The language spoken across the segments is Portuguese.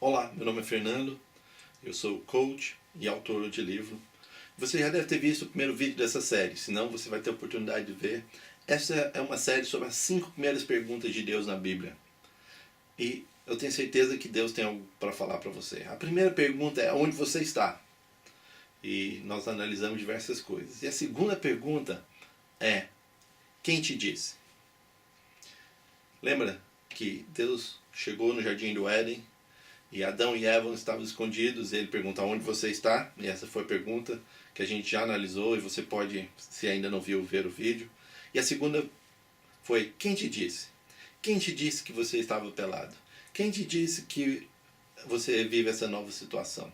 Olá, meu nome é Fernando, eu sou coach e autor de livro. Você já deve ter visto o primeiro vídeo dessa série, senão você vai ter a oportunidade de ver. Essa é uma série sobre as 5 primeiras perguntas de Deus na Bíblia. E eu tenho certeza que Deus tem algo para falar para você. A primeira pergunta é: onde você está? E nós analisamos diversas coisas. E a segunda pergunta é: quem te disse? Lembra que Deus chegou no jardim do Éden e Adão e Eva estavam escondidos, e ele pergunta: onde você está? E essa foi a pergunta que a gente já analisou, e você pode, se ainda não viu, ver o vídeo. E a segunda foi: quem te disse? Quem te disse que você estava pelado? Quem te disse que você vive essa nova situação?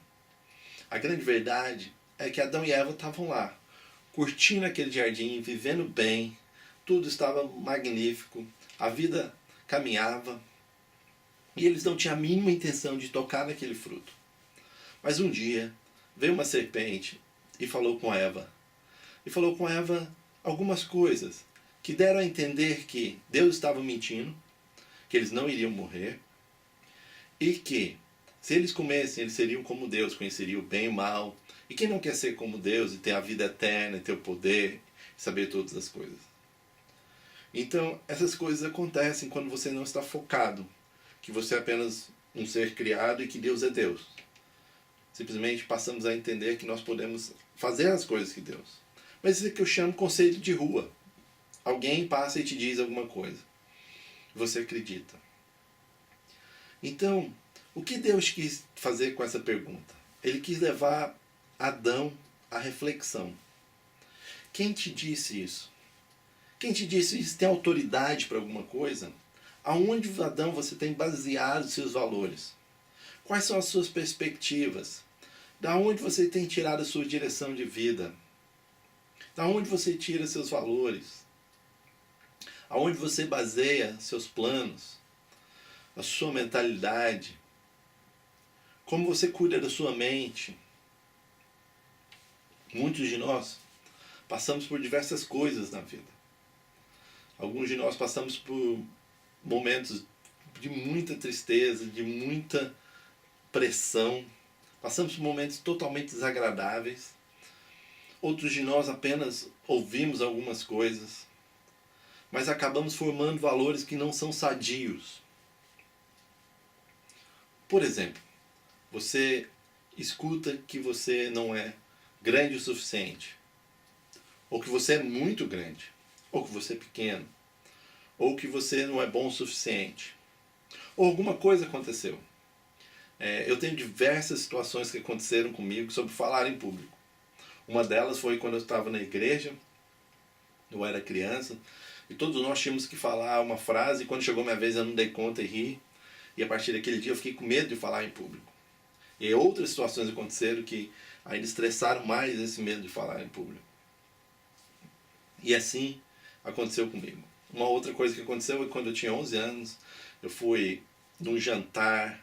A grande verdade é que Adão e Eva estavam lá, curtindo aquele jardim, vivendo bem, tudo estava magnífico, a vida caminhava, e eles não tinham a mínima intenção de tocar naquele fruto. Mas um dia veio uma serpente e falou com Eva. E falou com Eva algumas coisas que deram a entender que Deus estava mentindo, que eles não iriam morrer, e que se eles comessem, eles seriam como Deus, conheceriam o bem e o mal. E quem não quer ser como Deus e ter a vida eterna, e ter o poder, e saber todas as coisas? Então, essas coisas acontecem quando você não está focado, que você é apenas um ser criado e que Deus é Deus. Simplesmente passamos a entender que nós podemos fazer as coisas que Deus. Mas isso é que eu chamo conceito de rua. Alguém passa e te diz alguma coisa. Você acredita. Então, o que Deus quis fazer com essa pergunta? Ele quis levar Adão à reflexão. Quem te disse isso? Quem te disse isso? Tem autoridade para alguma coisa? Aonde, Adão, você tem baseado os seus valores? Quais são as suas perspectivas? Da onde você tem tirado a sua direção de vida? Da onde você tira seus valores? Aonde você baseia seus planos? A sua mentalidade? Como você cuida da sua mente? Muitos de nós passamos por diversas coisas na vida. Alguns de nós passamos por momentos de muita tristeza, de muita pressão. Passamos por momentos totalmente desagradáveis. Outros de nós apenas ouvimos algumas coisas, mas acabamos formando valores que não são sadios. Por exemplo, você escuta que você não é grande o suficiente, ou que você é muito grande, ou que você é pequeno, ou que você não é bom o suficiente, ou alguma coisa aconteceu. Eu tenho diversas situações que aconteceram comigo sobre falar em público. Uma delas foi quando eu estava na igreja, eu era criança, e todos nós tínhamos que falar uma frase, e quando chegou minha vez eu não dei conta e ri, e a partir daquele dia eu fiquei com medo de falar em público. E outras situações aconteceram que ainda estressaram mais esse medo de falar em público. E assim aconteceu comigo. Uma outra coisa que aconteceu é que quando eu tinha 11 anos, eu fui num jantar.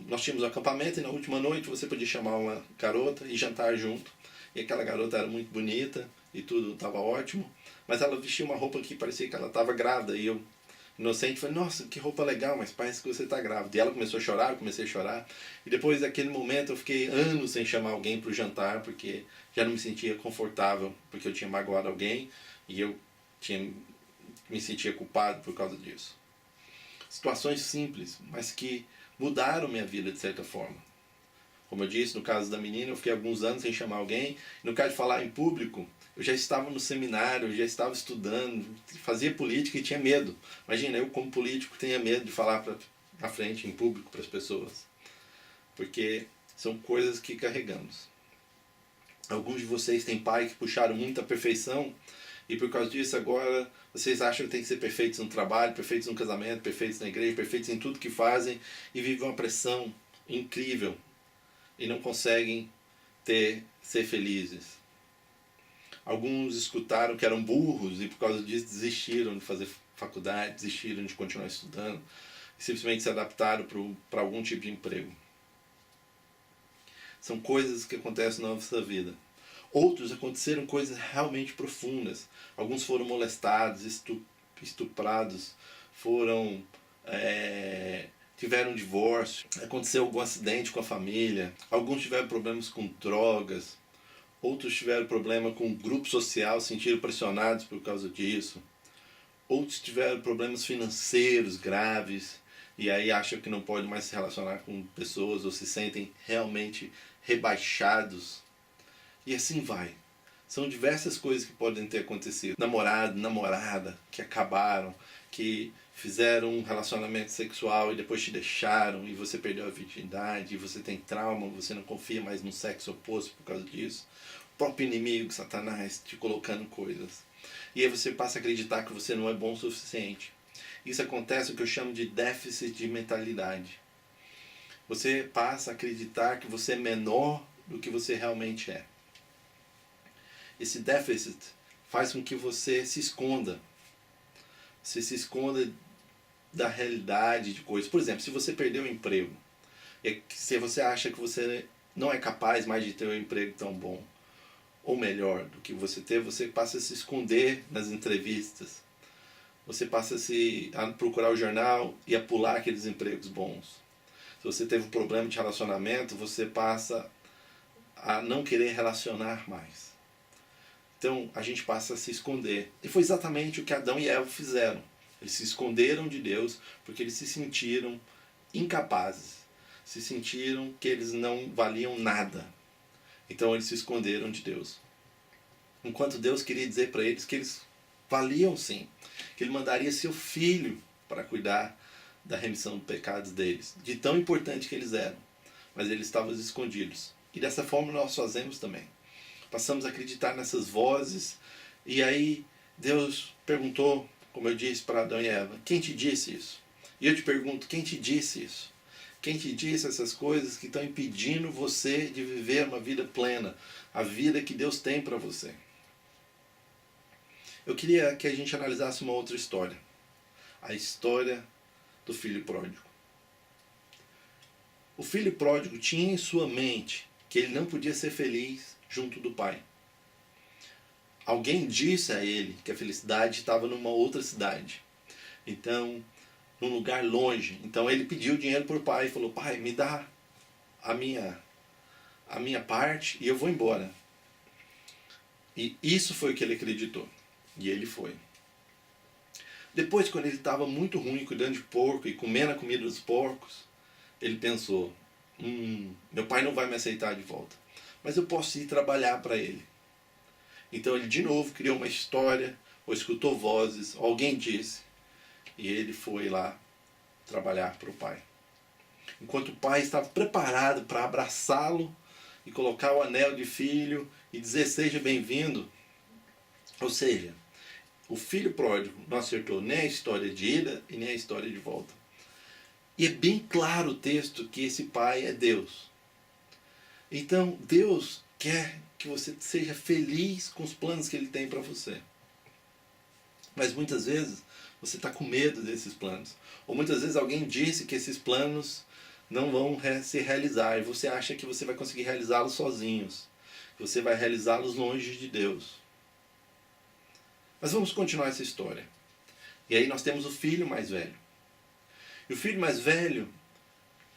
Nós tínhamos um acampamento e na última noite você podia chamar uma garota e jantar junto. E aquela garota era muito bonita e tudo estava ótimo, mas ela vestia uma roupa que parecia que ela estava grávida. E eu, inocente, falei: nossa, que roupa legal, mas parece que você está grávida. E ela começou a chorar, eu comecei a chorar. E depois daquele momento eu fiquei anos sem chamar alguém para o jantar, porque já não me sentia confortável, porque eu tinha magoado alguém e eu me sentia culpado por causa disso. Situações simples, mas que mudaram minha vida de certa forma. Como eu disse, no caso da menina, eu fiquei alguns anos sem chamar alguém. No caso de falar em público, eu já estava no seminário, eu já estava estudando, fazia política e tinha medo. Imagina, eu como político tinha medo de falar na frente, em público, para as pessoas. Porque são coisas que carregamos. Alguns de vocês têm pai que puxaram muita perfeição, e por causa disso agora vocês acham que tem que ser perfeitos no trabalho, perfeitos no casamento, perfeitos na igreja, perfeitos em tudo que fazem, e vivem uma pressão incrível e não conseguem ser felizes. Alguns escutaram que eram burros e por causa disso desistiram de fazer faculdade, desistiram de continuar estudando e simplesmente se adaptaram para algum tipo de emprego. São coisas que acontecem na nossa vida. Outros aconteceram coisas realmente profundas. Alguns foram molestados, estuprados, foram tiveram um divórcio, aconteceu algum acidente com a família, alguns tiveram problemas com drogas, outros tiveram problema com o grupo social, se sentiram pressionados por causa disso, outros tiveram problemas financeiros graves e aí acham que não pode mais se relacionar com pessoas ou se sentem realmente rebaixados. E assim vai. São diversas coisas que podem ter acontecido. Namorado, namorada, que acabaram, que fizeram um relacionamento sexual e depois te deixaram e você perdeu a virgindade, e você tem trauma, você não confia mais no sexo oposto por causa disso. O próprio inimigo, Satanás, te colocando coisas. E aí você passa a acreditar que você não é bom o suficiente. Isso acontece o que eu chamo de déficit de mentalidade. Você passa a acreditar que você é menor do que você realmente é. Esse déficit faz com que você se esconda. Você se esconda da realidade de coisas. Por exemplo, se você perdeu o emprego, se você acha que você não é capaz mais de ter um emprego tão bom, ou melhor do que você teve, você passa a se esconder nas entrevistas. Você passa a procurar o jornal e a pular aqueles empregos bons. Se você teve um problema de relacionamento, você passa a não querer relacionar mais. Então a gente passa a se esconder. E foi exatamente o que Adão e Eva fizeram. Eles se esconderam de Deus porque eles se sentiram incapazes. Se sentiram que eles não valiam nada. Então eles se esconderam de Deus. Enquanto Deus queria dizer para eles que eles valiam sim. Que Ele mandaria seu filho para cuidar da remissão dos pecados deles. De tão importante que eles eram. Mas eles estavam escondidos. E dessa forma nós fazemos também. Passamos a acreditar nessas vozes. E aí Deus perguntou, como eu disse para Adão e Eva, quem te disse isso? E eu te pergunto, quem te disse isso? Quem te disse essas coisas que estão impedindo você de viver uma vida plena? A vida que Deus tem para você. Eu queria que a gente analisasse uma outra história. A história do filho pródigo. O filho pródigo tinha em sua mente que ele não podia ser feliz junto do pai. Alguém disse a ele que a felicidade estava numa outra cidade. Então, num lugar longe. Então ele pediu dinheiro para o pai e falou, pai, me dá a minha parte e eu vou embora. E isso foi o que ele acreditou. E ele foi. Depois, quando ele estava muito ruim cuidando de porco e comendo a comida dos porcos, ele pensou, meu pai não vai me aceitar de volta, mas eu posso ir trabalhar para ele. Então ele de novo criou uma história, ou escutou vozes, ou alguém disse, e ele foi lá trabalhar para o pai. Enquanto o pai estava preparado para abraçá-lo e colocar o anel de filho e dizer seja bem-vindo. Ou seja, o filho pródigo não acertou nem a história de ida e nem a história de volta. E é bem claro o texto que esse pai é Deus. Então Deus quer que você seja feliz com os planos que Ele tem para você. Mas muitas vezes você está com medo desses planos. Ou muitas vezes alguém disse que esses planos não vão se realizar. E você acha que você vai conseguir realizá-los sozinhos. Você vai realizá-los longe de Deus. Mas vamos continuar essa história. E aí nós temos o filho mais velho. E o filho mais velho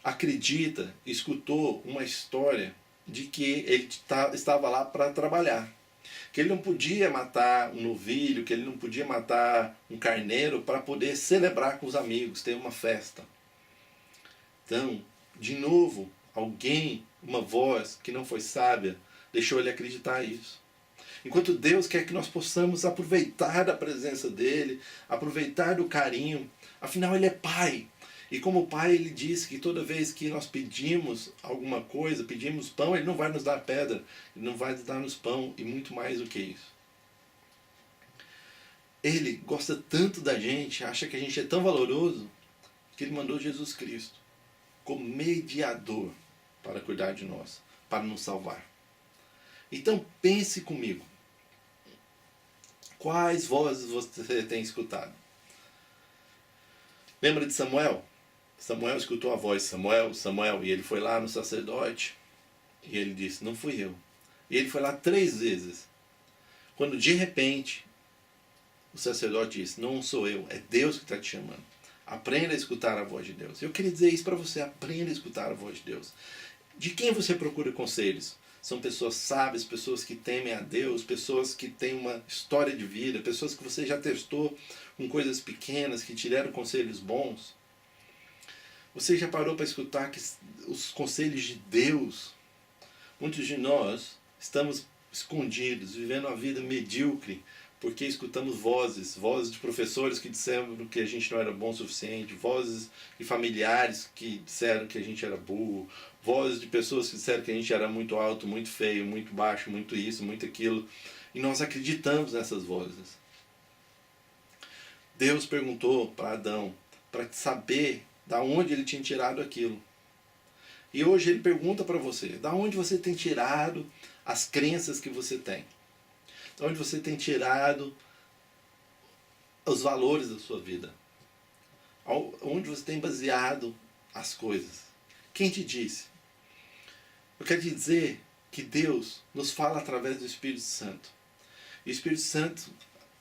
acredita, escutou uma história de que ele estava lá para trabalhar. Que ele não podia matar um novilho, que ele não podia matar um carneiro para poder celebrar com os amigos, ter uma festa. Então, de novo, alguém, uma voz que não foi sábia, deixou ele acreditar nisso. Enquanto Deus quer que nós possamos aproveitar da presença dEle, aproveitar do carinho, afinal Ele é Pai. E como Pai, Ele diz que toda vez que nós pedimos alguma coisa, pedimos pão, Ele não vai nos dar pedra, Ele não vai nos dar pão e muito mais do que isso. Ele gosta tanto da gente, acha que a gente é tão valoroso, que Ele mandou Jesus Cristo como mediador para cuidar de nós, para nos salvar. Então pense comigo. Quais vozes você tem escutado? Lembra de Samuel? Samuel escutou a voz, Samuel, Samuel, e ele foi lá no sacerdote e ele disse, não fui eu. E ele foi lá 3 vezes. Quando de repente o sacerdote disse, não sou eu, é Deus que está te chamando. Aprenda a escutar a voz de Deus. Eu queria dizer isso para você. Aprenda a escutar a voz de Deus. De quem você procura conselhos? São pessoas sábias, pessoas que temem a Deus, pessoas que têm uma história de vida, pessoas que você já testou com coisas pequenas, que te deram conselhos bons. Você já parou para escutar os conselhos de Deus? Muitos de nós estamos escondidos, vivendo uma vida medíocre, porque escutamos vozes de professores que disseram que a gente não era bom o suficiente, vozes de familiares que disseram que a gente era burro, vozes de pessoas que disseram que a gente era muito alto, muito feio, muito baixo, muito isso, muito aquilo, e nós acreditamos nessas vozes. Deus perguntou para Adão para saber da onde ele tinha tirado aquilo. E hoje ele pergunta para você, da onde você tem tirado as crenças que você tem? Da onde você tem tirado os valores da sua vida? Onde você tem baseado as coisas? Quem te disse? Eu quero te dizer que Deus nos fala através do Espírito Santo. E o Espírito Santo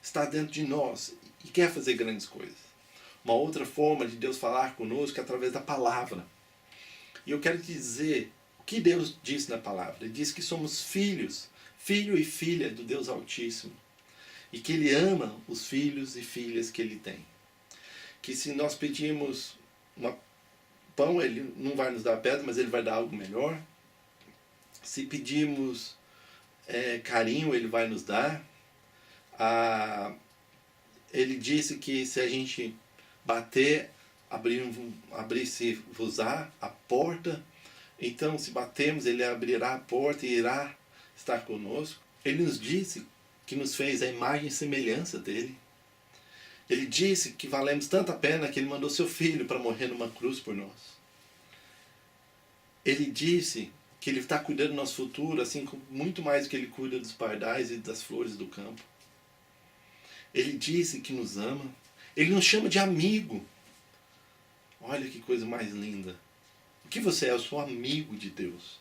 está dentro de nós e quer fazer grandes coisas. Uma outra forma de Deus falar conosco é através da palavra. E eu quero te dizer o que Deus diz na palavra. Ele diz que somos filhos, filho e filha do Deus Altíssimo. E que Ele ama os filhos e filhas que Ele tem. Que se nós pedirmos pão, Ele não vai nos dar pedra, mas Ele vai dar algo melhor. Se pedirmos carinho, Ele vai nos dar. Ele disse que se a gente bater, abrir-se-vos-á a porta, então se batemos, Ele abrirá a porta e irá estar conosco. Ele nos disse que nos fez a imagem e semelhança dele. Ele disse que valemos tanta pena que Ele mandou seu Filho para morrer numa cruz por nós. Ele disse que Ele está cuidando do nosso futuro, assim como muito mais do que Ele cuida dos pardais e das flores do campo. Ele disse que nos ama. Ele nos chama de amigo. Olha que coisa mais linda. O que você é? Eu sou amigo de Deus.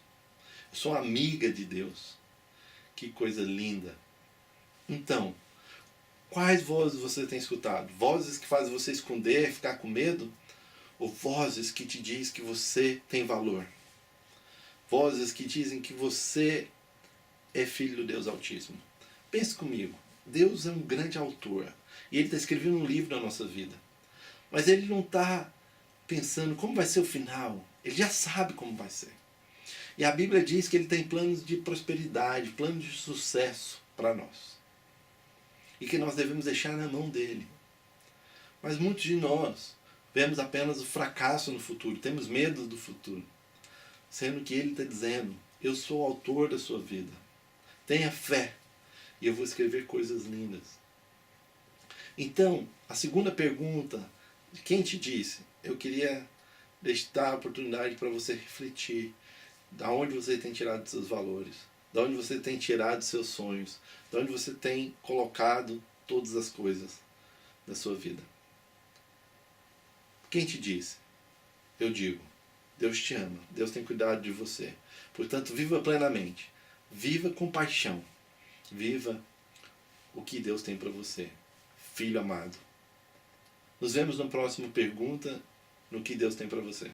Eu sou amiga de Deus. Que coisa linda. Então, quais vozes você tem escutado? Vozes que fazem você esconder, ficar com medo? Ou vozes que te dizem que você tem valor? Vozes que dizem que você é filho do Deus Altíssimo. Pense comigo. Deus é um grande autor. E Ele está escrevendo um livro na nossa vida. Mas Ele não está pensando como vai ser o final. Ele já sabe como vai ser. E a Bíblia diz que Ele tem planos de prosperidade, planos de sucesso para nós. E que nós devemos deixar na mão dEle. Mas muitos de nós vemos apenas o fracasso no futuro, temos medo do futuro. Sendo que Ele está dizendo, eu sou o autor da sua vida. Tenha fé e eu vou escrever coisas lindas. Então, a segunda pergunta, quem te disse? Eu queria dar a oportunidade para você refletir. Da onde você tem tirado seus valores? Da onde você tem tirado seus sonhos? Da onde você tem colocado todas as coisas da sua vida? Quem te disse? Eu digo, Deus te ama, Deus tem cuidado de você. Portanto, viva plenamente, viva com paixão, viva o que Deus tem para você, filho amado. Nos vemos na próxima pergunta, no que Deus tem para você.